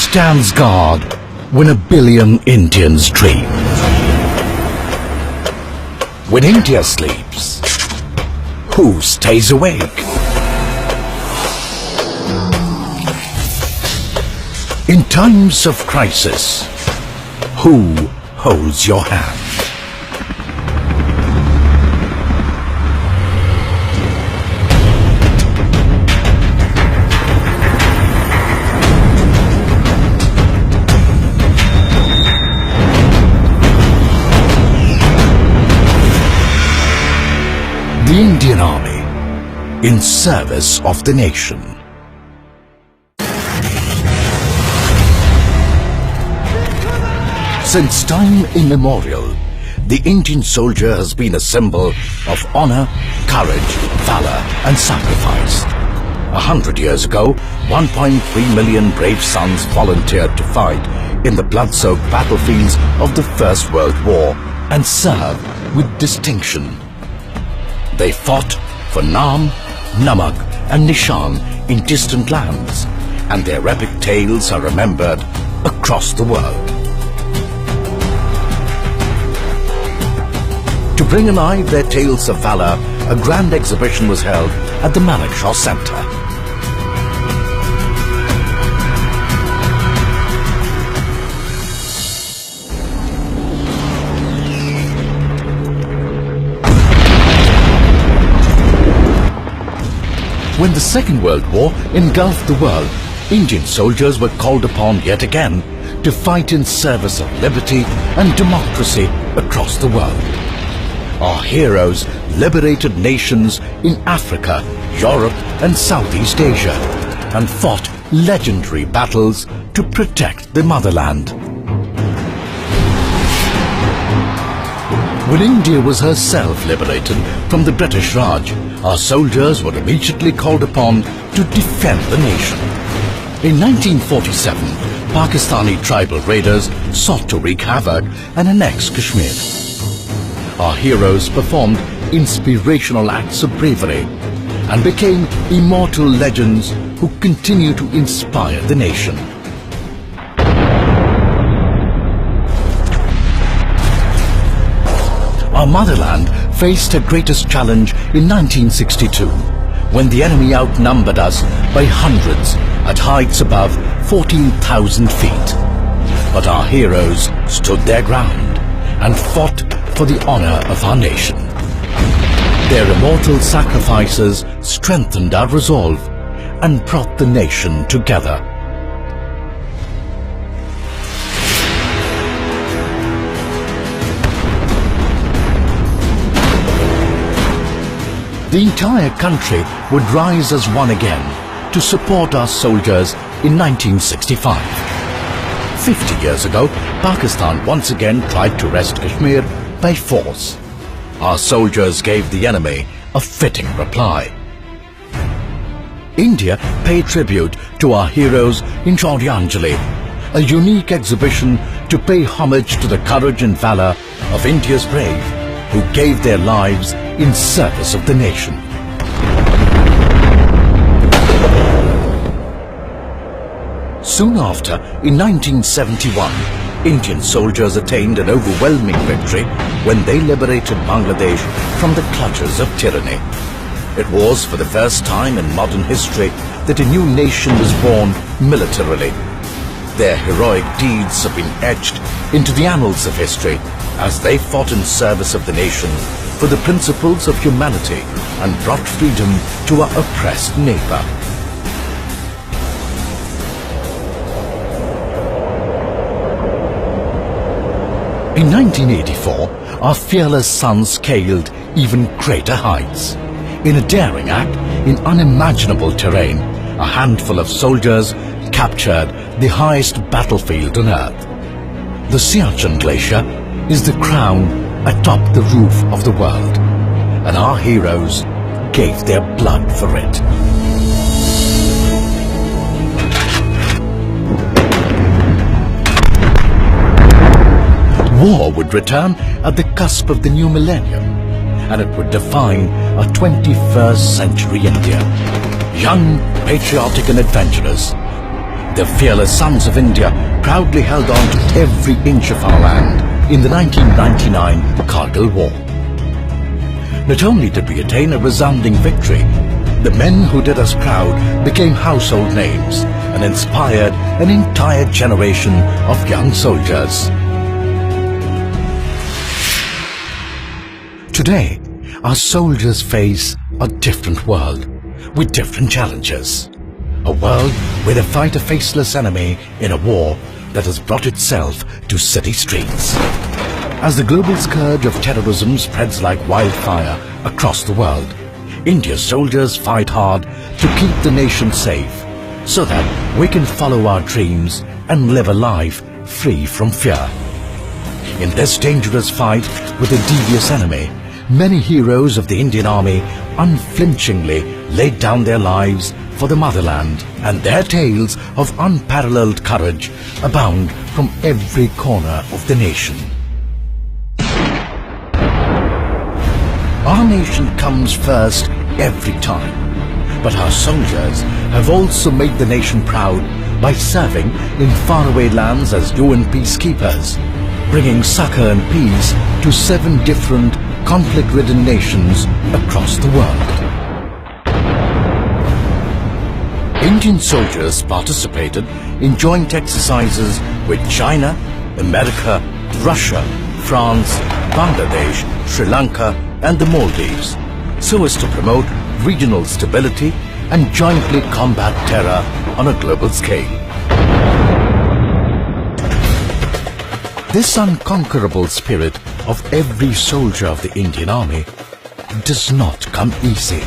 stands guard when a billion Indians dream? When India sleeps, who stays awake? In times of crisis, who holds your hand? The Indian Army, in service of the nation. Since time immemorial, the Indian soldier has been a symbol of honor, courage, valor and sacrifice. 100 years ago, 1.3 million brave sons volunteered to fight in the blood-soaked battlefields of the First World War and served with distinction. They fought for Naam, Namak and Nishan in distant lands, and their epic tales are remembered across the world. To bring alive their tales of valor, a grand exhibition was held at the Manekshaw Center. When the Second World War engulfed the world, Indian soldiers were called upon yet again to fight in service of liberty and democracy across the world. Our heroes liberated nations in Africa, Europe and Southeast Asia and fought legendary battles to protect the motherland. When India was herself liberated from the British Raj, our soldiers were immediately called upon to defend the nation. In 1947, Pakistani tribal raiders sought to wreak havoc and annex Kashmir. Our heroes performed inspirational acts of bravery and became immortal legends who continue to inspire the nation. Our motherland faced her greatest challenge in 1962, when the enemy outnumbered us by hundreds at heights above 14,000 feet. But our heroes stood their ground and fought for the honor of our nation. Their immortal sacrifices strengthened our resolve and brought the nation together. The entire country would rise as one again to support our soldiers in 1965. 50 years ago, Pakistan once again tried to wrest Kashmir by force. Our soldiers gave the enemy a fitting reply. India paid tribute to our heroes in Shauryanjali, a unique exhibition to pay homage to the courage and valor of India's brave who gave their lives in service of the nation. Soon after, in 1971, Indian soldiers attained an overwhelming victory when they liberated Bangladesh from the clutches of tyranny. It was for the first time in modern history that a new nation was born militarily. Their heroic deeds have been etched into the annals of history as they fought in service of the nation for the principles of humanity and brought freedom to our oppressed neighbor. In 1984, our fearless sons scaled even greater heights. In a daring act in unimaginable terrain, a handful of soldiers captured the highest battlefield on earth. The Siachen Glacier is the crown atop the roof of the world, and our heroes gave their blood for it. War would return at the cusp of the new millennium, and it would define a 21st century India. Young, patriotic and adventurous, The fearless sons of India proudly held on to every inch of our land in the 1999 Kargil War. Not only did we attain a resounding victory, the men who did us proud became household names and inspired an entire generation of young soldiers. Today, our soldiers face a different world with different challenges. A world where they fight a faceless enemy in a war that has brought itself to city streets. As the global scourge of terrorism spreads like wildfire across the world, India's soldiers fight hard to keep the nation safe so that we can follow our dreams and live a life free from fear. In this dangerous fight with a devious enemy, many heroes of the Indian Army unflinchingly laid down their lives for the motherland, and their tales of unparalleled courage abound from every corner of the nation. Our nation comes first every time, but our soldiers have also made the nation proud by serving in faraway lands as UN peacekeepers, bringing succor and peace to 7 different conflict-ridden nations across the world. Indian soldiers participated in joint exercises with China, America, Russia, France, Bangladesh, Sri Lanka and the Maldives, so as to promote regional stability and jointly combat terror on a global scale. This unconquerable spirit of every soldier of the Indian Army does not come easy.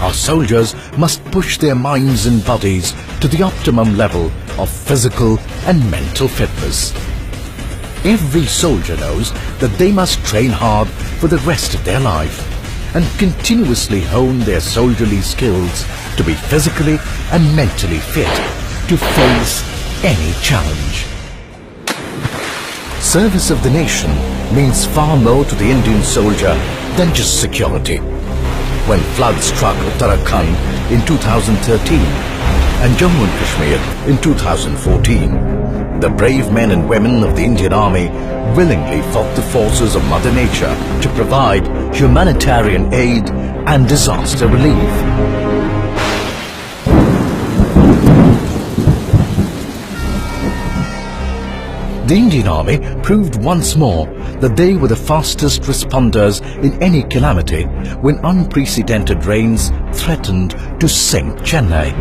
Our soldiers must push their minds and bodies to the optimum level of physical and mental fitness. Every soldier knows that they must train hard for the rest of their life and continuously hone their soldierly skills to be physically and mentally fit to face any challenge. Service of the nation means far more to the Indian soldier than just security. When floods struck Uttarakhand in 2013 and Jammu and Kashmir in 2014, the brave men and women of the Indian Army willingly fought the forces of Mother Nature to provide humanitarian aid and disaster relief. The Indian Army proved once more that they were the fastest responders in any calamity when unprecedented rains threatened to sink Chennai.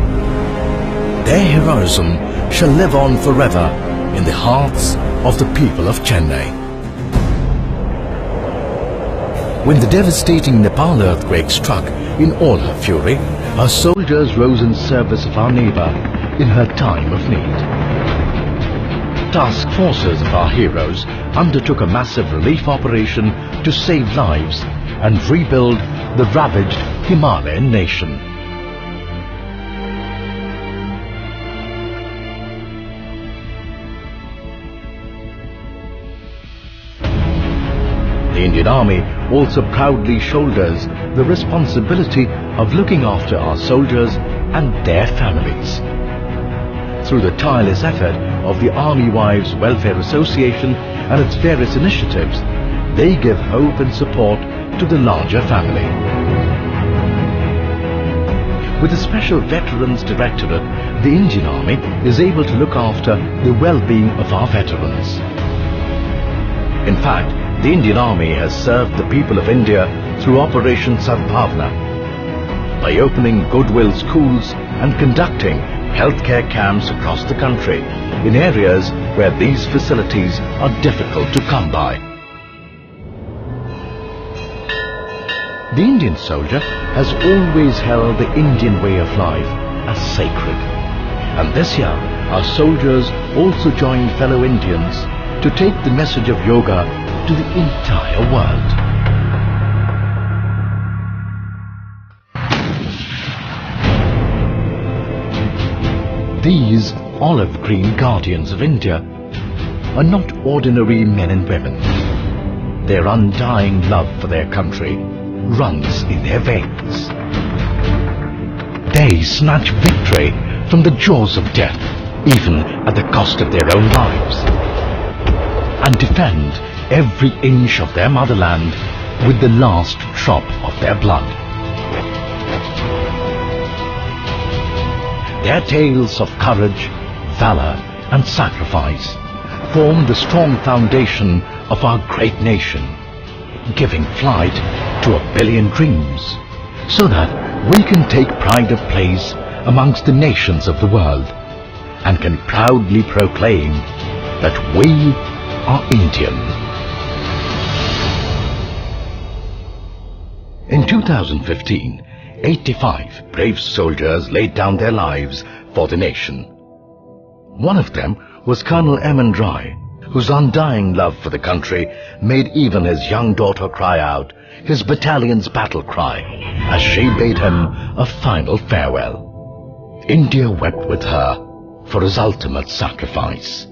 Their heroism shall live on forever in the hearts of the people of Chennai. When the devastating Nepal earthquake struck in all her fury, our soldiers rose in service of our neighbor in her time of need. Task forces of our heroes undertook a massive relief operation to save lives and rebuild the ravaged Himalayan nation. The Indian Army also proudly shoulders the responsibility of looking after our soldiers and their families. Through the tireless effort of the Army Wives Welfare Association and its various initiatives, they give hope and support to the larger family. With the Special Veterans Directorate, the Indian Army is able to look after the well-being of our veterans. In fact, the Indian Army has served the people of India through Operation Sadbhavna by opening Goodwill schools and conducting healthcare camps across the country in areas where these facilities are difficult to come by. The Indian soldier has always held the Indian way of life as sacred. And this year, our soldiers also joined fellow Indians to take the message of yoga to the entire world. These olive green guardians of India are not ordinary men and women. Their undying love for their country runs in their veins. They snatch victory from the jaws of death, even at the cost of their own lives, and defend every inch of their motherland with the last drop of their blood. Their tales of courage, valor, and sacrifice form the strong foundation of our great nation, giving flight to 1 billion dreams, so that we can take pride of place amongst the nations of the world and can proudly proclaim that we are Indian. In 2015, 85 brave soldiers laid down their lives for the nation. One of them was Colonel M.N. Roy, whose undying love for the country made even his young daughter cry out his battalion's battle cry as she bade him a final farewell. India wept with her for his ultimate sacrifice.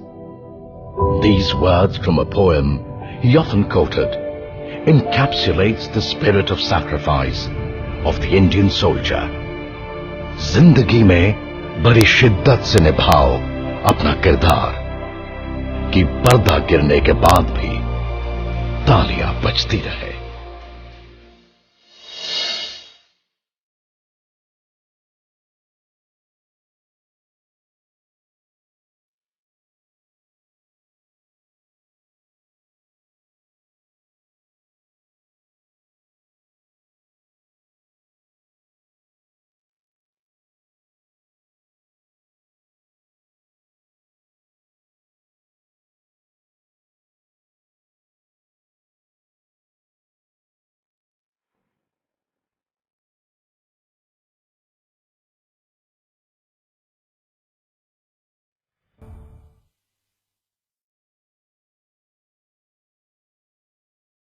These words from a poem he often quoted encapsulates the spirit of sacrifice of the Indian soldier. जिंदगी में बड़ी शिद्दत से निभाओ अपना किरदार कि पर्दा गिरने के बाद भी तालियां बजती रहे।